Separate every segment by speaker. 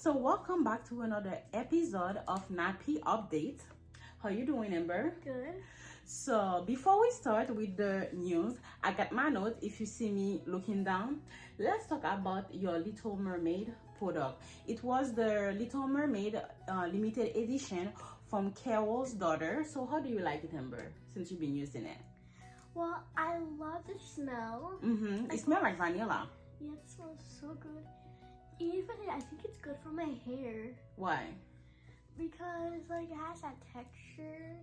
Speaker 1: So welcome back to another episode of Nappy Update. How you doing, Amber?
Speaker 2: Good.
Speaker 1: So before we start with the news, I got my notes. If you see me looking down, let's talk about your Little Mermaid product. It was the Little Mermaid limited edition from Carol's daughter. So how do you like it, Amber, since you've been using it?
Speaker 2: Well, I love the smell.
Speaker 1: It smells like vanilla.
Speaker 2: Yeah, it smells so good. Even I think it's good for my hair
Speaker 1: Why?
Speaker 2: because like it has that texture.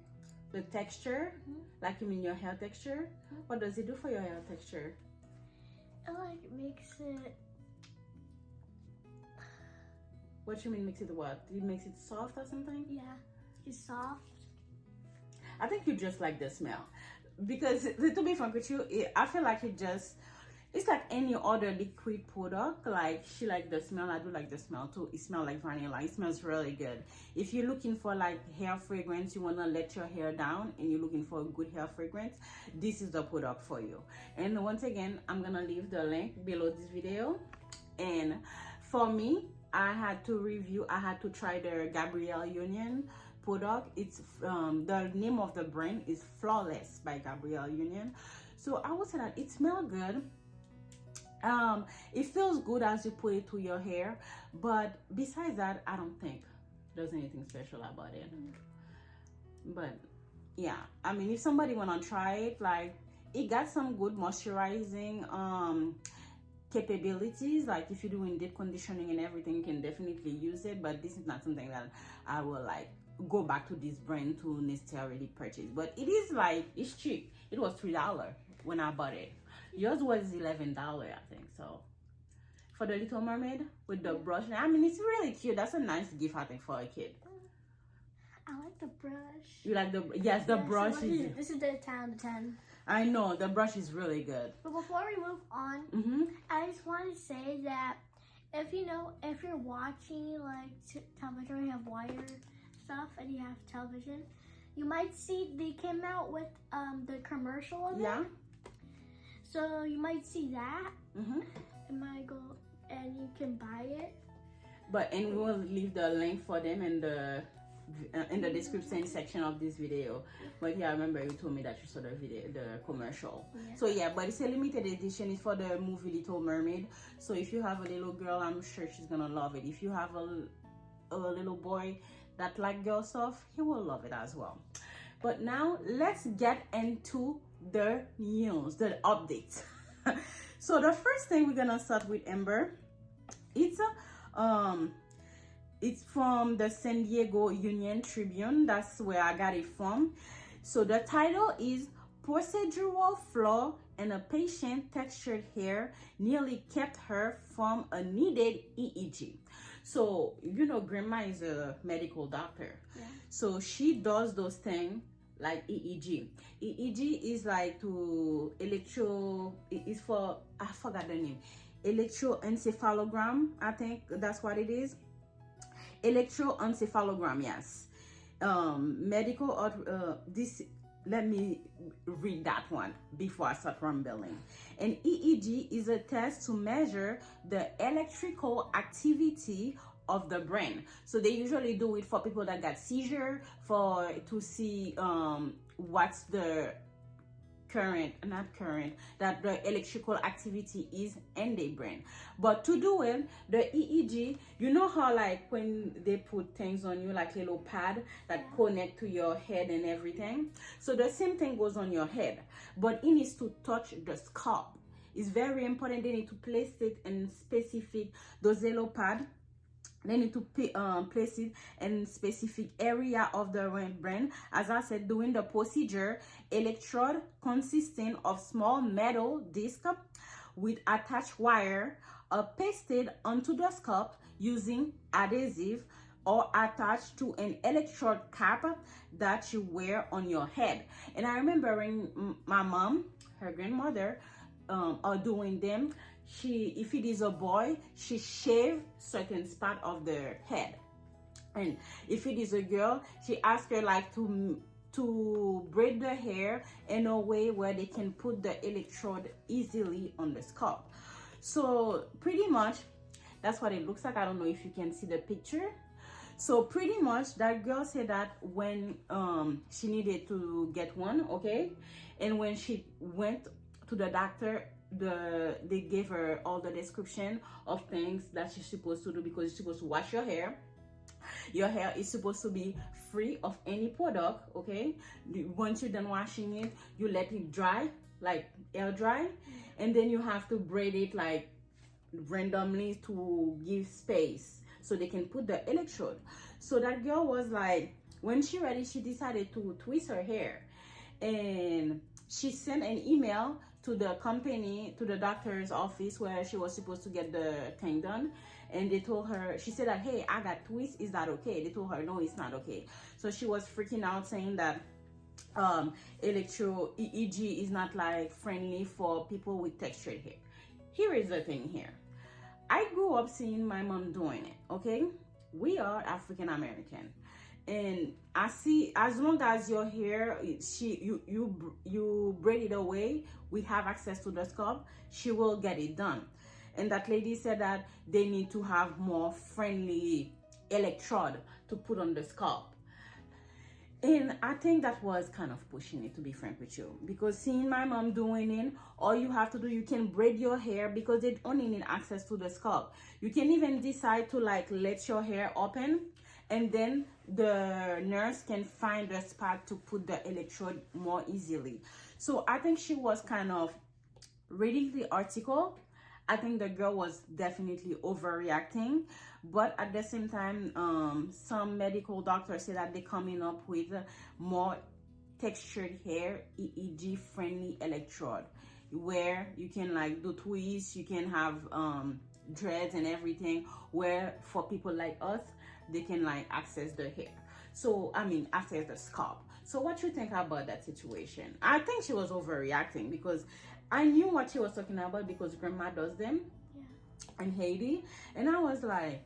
Speaker 1: The texture? Like you mean your hair texture? What does it do for your hair texture?
Speaker 2: It like makes it.
Speaker 1: What you mean makes it what? It makes it soft or something?
Speaker 2: Yeah, it's soft.
Speaker 1: I think you just like the smell. Because to be frank with you, I feel like it's like any other liquid product. Like she like the smell, I do like the smell too. It smells like vanilla. It smells really good. If you're looking for like hair fragrance, you want to let your hair down and you're looking for a good hair fragrance, this is the product for you. And once again, I'm gonna leave the link below this video. And for me, I had to try the Gabrielle Union product. It's the name of the brand is Flawless by Gabrielle Union. So I would say that it smells good. It feels good as you put it to your hair, but besides that, I don't think there's anything special about it. But yeah, I mean, if somebody wanna try it, like it got some good moisturizing capabilities. Like if you're doing deep conditioning and everything, you can definitely use it, but this is not something that I will like go back to this brand to necessarily purchase. But it is like, it's cheap. It was $3 when I bought it. Yours was $11, I think. So for the Little Mermaid with the brush, I mean, it's really cute. That's a nice gift, I think, for a kid.
Speaker 2: I like the brush.
Speaker 1: You like the brush?
Speaker 2: So this is the 10 out of 10.
Speaker 1: I know the brush is really good.
Speaker 2: But before we move on, I just want to say that if you're watching like television, or you have wire stuff and you have television, you might see they came out with the commercial of it. So you might see that. It might go and you can buy it.
Speaker 1: And we will leave the link for them in the description section of this video. But yeah, I remember you told me that you saw the video, the commercial. So yeah, but it's a limited edition. It's for the movie Little Mermaid. So if you have a little girl, I'm sure she's gonna love it. If you have a little boy that like girl stuff, he will love it as well. But now let's get into the news, the updates. So the first thing we're gonna start with, Amber, it's from the San Diego Union Tribune. That's where I got it from. So the title is Procedural Flaw and a Patient Textured Hair Nearly Kept Her from a Needed EEG. So, you know, grandma is a medical doctor. So she does those things like EEG. EEG is like it's for, I forgot the name, electroencephalogram, I think that's what it is. Electroencephalogram, yes. Let me read that one before I start rambling. An EEG is a test to measure the electrical activity of the brain. So they usually do it for people that got seizure, to see what's the that the electrical activity is in the brain. But to do it, the EEG, you know how like when they put things on you, like little pad that connect to your head and everything. So the same thing goes on your head, but it needs to touch the scalp. It's very important. They need to place it in specific, those little pad. They need to place it in specific area of the brain. As I said, during the procedure, electrode consisting of small metal disc with attached wire are pasted onto the scalp using adhesive or attached to an electrode cap that you wear on your head. And I remember when my mom, her grandmother, are doing them, if it is a boy, she shave certain spot of their head, and if it is a girl, she asks her like to braid the hair in a way where they can put the electrode easily on the scalp. So pretty much That's what it looks like. I don't know if you can see the picture. So pretty much that girl said that when she needed to get one, okay, and when she went to the doctor, they gave her all the description of things that she's supposed to do, because you're supposed to wash your hair. Your hair is supposed to be free of any product, okay? Once you're done washing it, you let it dry, like air dry, and then you have to braid it like randomly to give space so they can put the electrode. So that girl was like, when she ready, she decided to twist her hair, and she sent an email to the company, to the doctor's office where she was supposed to get the thing done, and they told her, she said that, hey, I got twist, is that okay? They told her, no, it's not okay. So she was freaking out, saying that electro EEG is not like friendly for people with textured hair. Here is the thing here. I grew up seeing my mom doing it, okay? We are African American, and I see, as long as your hair, you braid it away, we have access to the scalp, she will get it done. And that lady said that they need to have more friendly electrode to put on the scalp. And I think that was kind of pushing it, to be frank with you, because seeing my mom doing it, all you have to do, you can braid your hair because they only need access to the scalp. You can even decide to like let your hair open, and then the nurse can find a spot to put the electrode more easily. So I think she was kind of reading the article. I think the girl was definitely overreacting, but at the same time, some medical doctors say that they're coming up with more textured hair, EEG friendly electrode, where you can like do twists, you can have dreads and everything, where for people like us, they can like access the hair. So I mean, access the scalp. So what you think about that situation? I think she was overreacting, because I knew what she was talking about because grandma does them in Haiti. And I was like,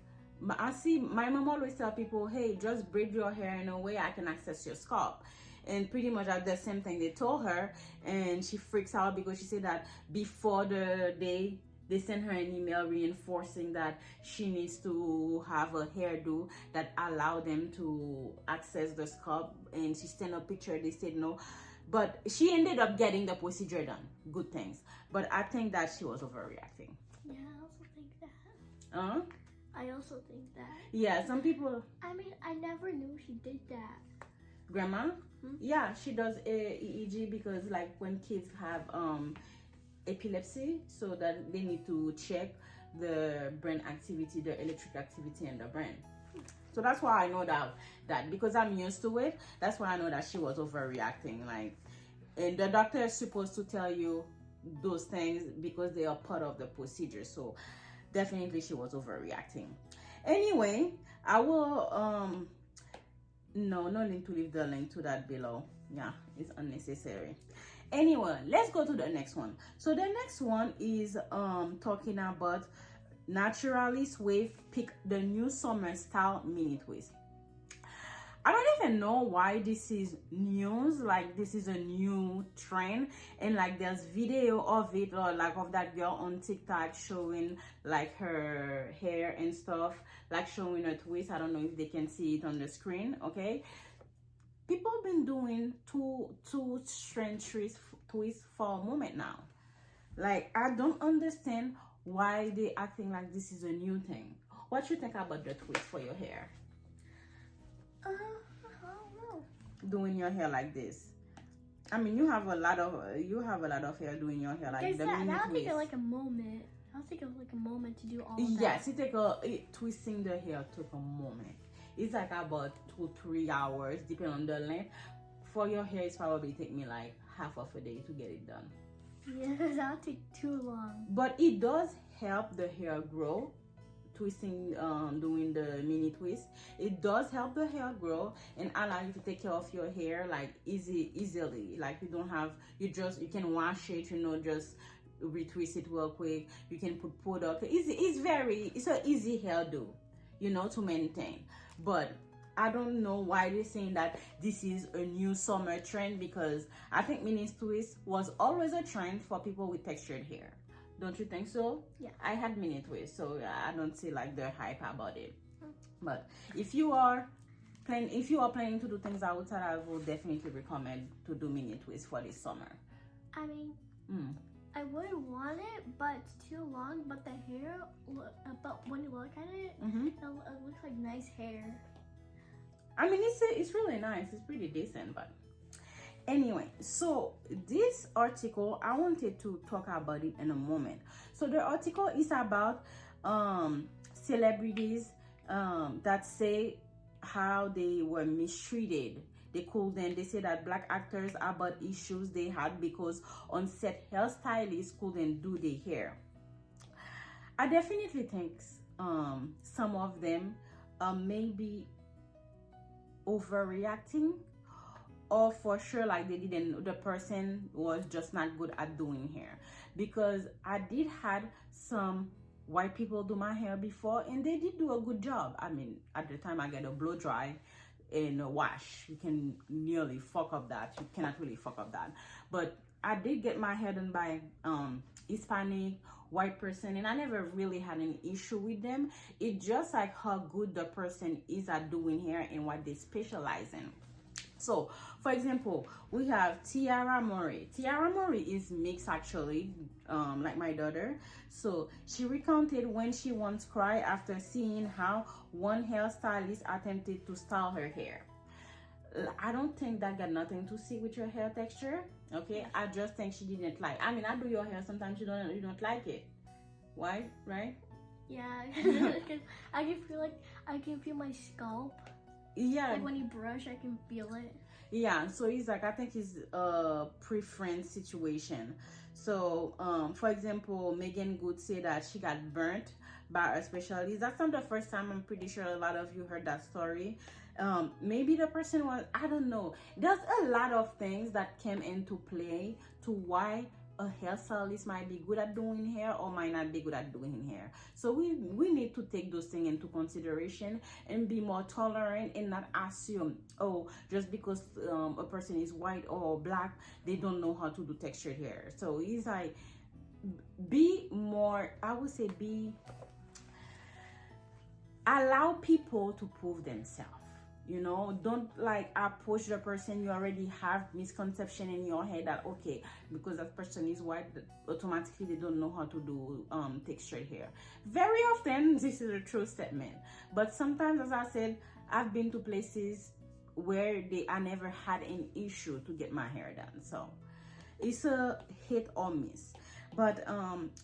Speaker 1: I see my mom always tell people, hey, just braid your hair in a way I can access your scalp. And pretty much at the same thing they told her, and she freaks out because she said that before the day they sent her an email reinforcing that she needs to have a hairdo that allow them to access the scalp, and she sent a picture, they said no. But she ended up getting the procedure done. Good things. But I think that she was overreacting.
Speaker 2: Yeah, I also think that. I also think that.
Speaker 1: Yeah, some people.
Speaker 2: I mean, I never knew she did that.
Speaker 1: Grandma? Yeah, she does EEG because like when kids have epilepsy, so that they need to check the brain activity, the electric activity in the brain. So that's why I know that because I'm used to it, that's why I know that she was overreacting. Like, and the doctor is supposed to tell you those things because they are part of the procedure. So definitely she was overreacting. Anyway, I will no link to leave the link to that below. Yeah, it's unnecessary. Anyway, let's go to the next one. So the next one is talking about Naturalist Wave pick the new summer style mini twist. I don't even know why this is news, like this is a new trend, and like there's video of it, or like of that girl on TikTok showing like her hair and stuff, like showing a twist. I don't know if they can see it on the screen. Okay, people have been doing two strange twists for a moment now. Like, I don't understand why they acting like this is a new thing. What you think about the twist for your hair?
Speaker 2: I don't know.
Speaker 1: Doing your hair like this. I mean, you have a lot of hair doing your hair like the mini
Speaker 2: that'll
Speaker 1: twist.
Speaker 2: take like a moment. That'll take like a moment to do all that.
Speaker 1: Yes, twisting the hair took a moment. It's like about 2-3 hours, depending on the length. For your hair, it's probably take me like half of a day to get it done.
Speaker 2: Yeah, that'll take too long.
Speaker 1: But it does help the hair grow. Twisting, doing the mini twist, it does help the hair grow and allow you to take care of your hair like easily. Like you can wash it, just retwist it real quick. You can put product. It's an easy hairdo, to maintain. But I don't know why they're saying that this is a new summer trend, because I think mini twist was always a trend for people with textured hair. Don't you think so?
Speaker 2: Yeah.
Speaker 1: I had mini twists, so I don't see like the hype about it. But if you are planning to do things outside, I would definitely recommend to do mini twists for this summer.
Speaker 2: I mean, I would want it, but it's too long. But the hair, but when you look at it, it looks like nice hair.
Speaker 1: I mean, it's really nice. It's pretty decent, but anyway. So this article, I wanted to talk about it in a moment. So the article is about celebrities that say how they were mistreated. They say that Black actors about issues they had because on set hairstylists couldn't do their hair. I definitely think some of them maybe overreacting, or for sure like the person was just not good at doing hair, because I did had some white people do my hair before and they did do a good job. I mean, at the time I get a blow dry and a wash, you can nearly fuck up that. You cannot really fuck up that. But I did get my hair done by Hispanic white person, and I never really had an issue with them. It's just like how good the person is at doing hair and what they specialize in. So for example, we have Tiara Murray. Tiara Murray is mixed actually, like my daughter. So she recounted when she once cried after seeing how one hairstylist attempted to style her hair. I don't think that got nothing to see with your hair texture. Okay, I just think she didn't like. I mean, I do your hair sometimes, you don't like it. Why? Right?
Speaker 2: Yeah, because I can feel my scalp.
Speaker 1: Yeah.
Speaker 2: Like when you brush, I can feel it.
Speaker 1: Yeah, so it's like, I think it's a preference situation. So for example, Megan Good said that she got burnt by a specialist. That's not the first time. I'm pretty sure a lot of you heard that story. Maybe the person was, I don't know, there's a lot of things that came into play to why a hairstylist might be good at doing hair or might not be good at doing hair. So we need to take those things into consideration and be more tolerant and not assume, oh, just because a person is white or black, they don't know how to do textured hair. So it's like, be more, I would say, allow people to prove themselves. You know, don't like approach the person you already have misconception in your head that, okay, because that person is white, automatically they don't know how to do textured hair. Very often this is a true statement, but sometimes, as I said, I've been to places where I never had an issue to get my hair done. So it's a hit or miss. But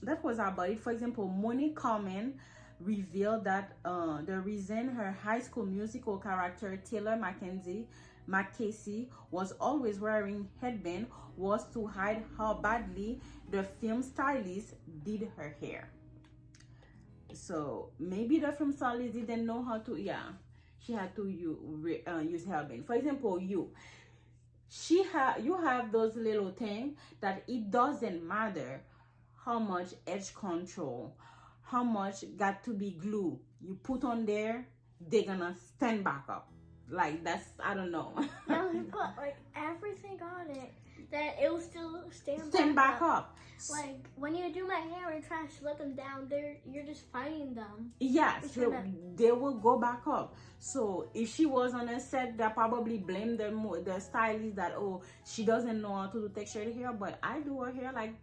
Speaker 1: that was about it. For example, Monique Coleman revealed that the reason her High School Musical character Taylor McCasey was always wearing headband was to hide how badly the film stylist did her hair. So maybe the film stylist didn't know how to, she had to use hairband. For example, you have those little things that it doesn't matter how much edge control, how much got to be glue you put on there, they're gonna stand back up. Like, that's, I don't know.
Speaker 2: No, you put like everything on it, that it will still
Speaker 1: stand back up.
Speaker 2: Like when you do my hair and try to let them down, you're just fighting them.
Speaker 1: Yes, they will go back up. So if she was on a set, they probably blame the stylist that, oh, she doesn't know how to do textured hair. But I do her hair like,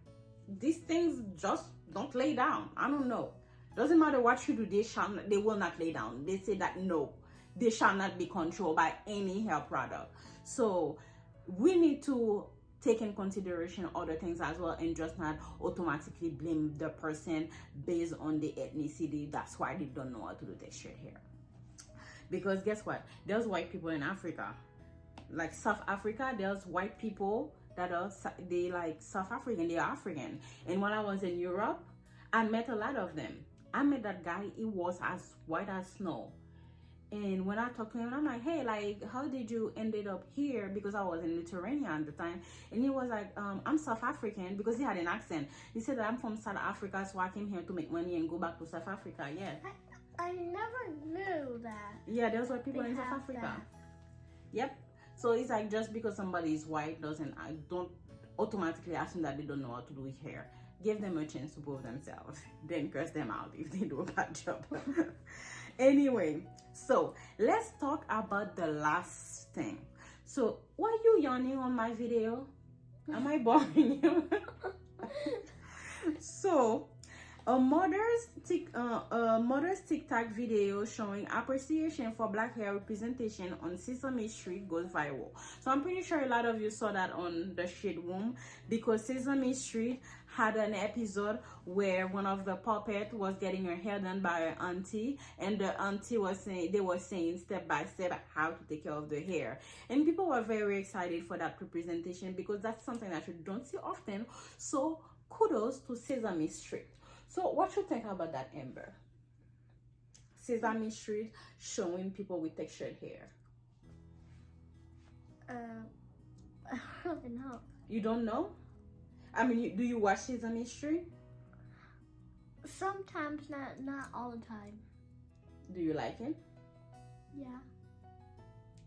Speaker 1: these things just don't lay down. I don't know. Doesn't matter what you do, they will not lay down. They say that no, they shall not be controlled by any hair product. So we need to take in consideration other things as well, and just not automatically blame the person based on the ethnicity. That's why they don't know how to do textured hair. Because guess what? There's white people in Africa, like South Africa. There's white people that they like South African, they're African. And when I was in Europe, I met a lot of them. I met that guy, he was as white as snow. And when I talked to him, I'm like, hey, like, how did you ended up here? Because I was in Lithuania at the time. And he was like, I'm South African, because he had an accent. He said that I'm from South Africa, so I came here to make money and go back to South Africa. Yeah.
Speaker 2: I never knew that.
Speaker 1: Yeah, there's white people in South Africa. That. Yep. So it's like, just because somebody is white I don't automatically assume that they don't know how to do hair. give them a chance to prove themselves. Then curse them out if they do a bad job. Anyway, so let's talk about the last thing. So, why are you yawning on my video? Am I boring you? So, a mother's TikTok video showing appreciation for black hair representation on Sesame Street goes viral. So I'm pretty sure a lot of you saw that on the Shade Room, because Sesame Street had an episode where one of the puppet was getting her hair done by her auntie, and the auntie was saying step by step how to take care of the hair, and people were very excited for that representation because that's something that you don't see often. So kudos to Sesame Street. So what you think about that, Amber? Sesame Street showing people with textured hair.
Speaker 2: I don't know.
Speaker 1: You don't know? I mean, do you watch Sesame Street?
Speaker 2: Sometimes, not all the time.
Speaker 1: Do you like it?
Speaker 2: Yeah.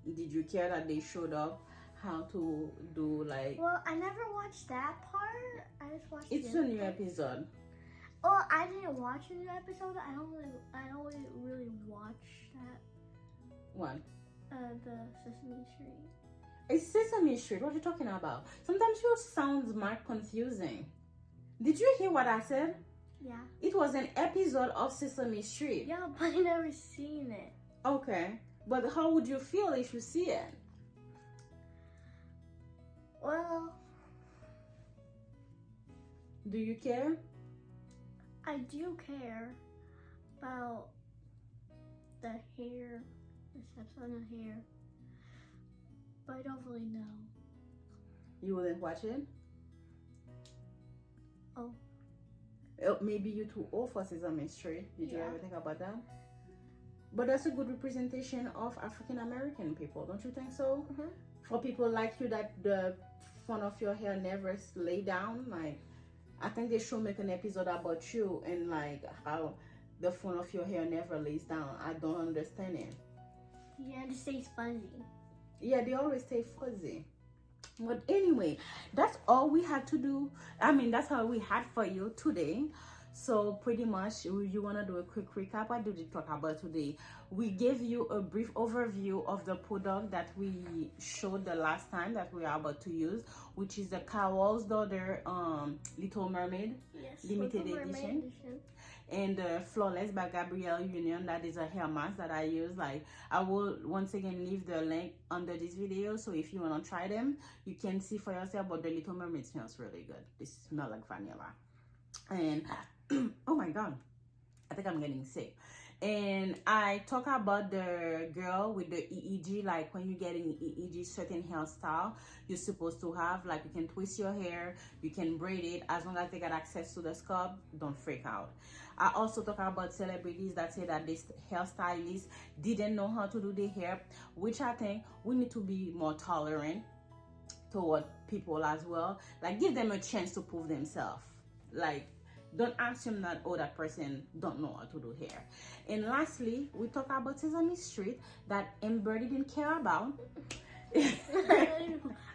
Speaker 1: Did you care that they showed up how to do like?
Speaker 2: Well, I never watched that part. I just watched.
Speaker 1: It's a new episode.
Speaker 2: Oh, I didn't watch a new episode. I don't really watch that.
Speaker 1: What?
Speaker 2: The Sesame Street.
Speaker 1: It's Sesame Street. What are you talking about? Sometimes your sounds might confusing. Did you hear what I said?
Speaker 2: Yeah.
Speaker 1: It was an episode of Sesame Street.
Speaker 2: Yeah, but I never seen it.
Speaker 1: Okay, but how would you feel if you see it?
Speaker 2: Well,
Speaker 1: do you care?
Speaker 2: I do care about the hair, the steps on the hair, but I don't really know.
Speaker 1: You wouldn't watch it?
Speaker 2: Oh.
Speaker 1: Maybe you're too old for Sesame Street. Did you
Speaker 2: Yeah.
Speaker 1: ever think about that? But that's a good representation of African American people, don't you think so?
Speaker 2: Mm-hmm.
Speaker 1: For people like you that the front of your hair never lay down, like I think they should make an episode about you and like how the front of your hair never lays down. I don't understand it.
Speaker 2: Yeah, it just stays fuzzy.
Speaker 1: Yeah, they always stay fuzzy. But anyway, that's all we had to do. I mean, that's all we had for you today. So pretty much, you want to do a quick recap? What did we talk about today? We gave you a brief overview of the product that we showed the last time that we are about to use, which is the Carol's Daughter Little Mermaid,
Speaker 2: yes,
Speaker 1: limited
Speaker 2: Little Mermaid
Speaker 1: edition. And Flawless by Gabrielle Union, that is a hair mask that I use. Like, I will once again leave the link under this video, so if you want to try them, you can see for yourself. But the Little Mermaid smells really good. They smell like vanilla. And oh my god, I think I'm getting sick. And I talk about the girl with the EEG, like when you're getting EEG, certain hairstyle you're supposed to have. Like, you can twist your hair, you can braid it, as long as they got access to the scalp, don't freak out. I also talk about celebrities that say that this hairstylist didn't know how to do the hair, which I think we need to be more tolerant toward people as well. Like, give them a chance to prove themselves. Like, don't assume that, oh, that person don't know how to do hair. And lastly, we talk about Sesame Street that Amber didn't care about.
Speaker 2: I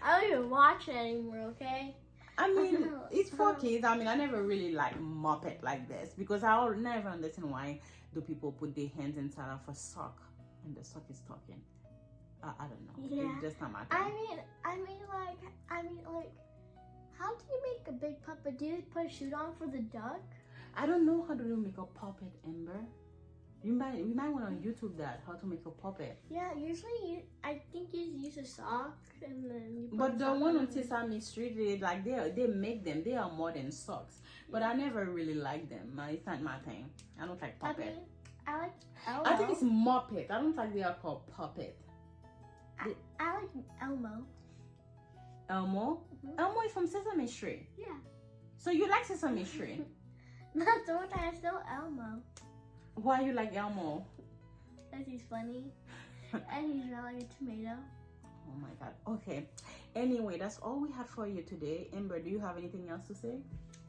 Speaker 2: don't even watch it anymore, okay?
Speaker 1: I mean, it's for kids. I mean, I never really like Muppet like this because I'll never understand why do people put their hands inside of a sock and the sock is talking. I don't know.
Speaker 2: Yeah.
Speaker 1: It's just not my thing.
Speaker 2: I mean, like, how do you make a big puppet? Do you put a suit on for the duck?
Speaker 1: I don't know how to make a puppet, Amber. We might want to YouTube that, how to make a puppet.
Speaker 2: Yeah, usually I think you use a sock and then you put
Speaker 1: But the one on Sesame Street, they make them. They are more than socks. But I never really like them. It's not my thing. I don't like puppet.
Speaker 2: I like Elmo.
Speaker 1: I think it's Muppet. I don't like they are called puppet.
Speaker 2: I like Elmo.
Speaker 1: Elmo?
Speaker 2: Mm-hmm.
Speaker 1: Elmo is from Sesame Street.
Speaker 2: Yeah.
Speaker 1: So you like Sesame Street?
Speaker 2: Not the one that I still Elmo.
Speaker 1: Why you like Elmo?
Speaker 2: Because he's funny. And he's not like a tomato.
Speaker 1: Oh my god. Okay. Anyway, that's all we had for you today. Amber, do you have anything else to say?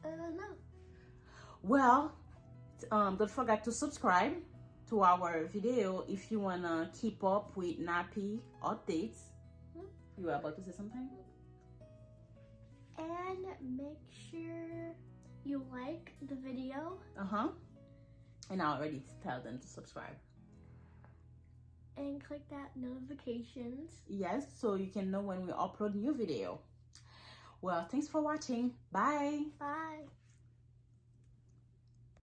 Speaker 2: No.
Speaker 1: Well, don't forget to subscribe to our video if you want to keep up with Nappy updates. You were about to say something?
Speaker 2: And make sure you like the video.
Speaker 1: And I already tell them to subscribe.
Speaker 2: And click that notifications.
Speaker 1: Yes, so you can know when we upload new video. Well, thanks for watching. Bye.
Speaker 2: Bye.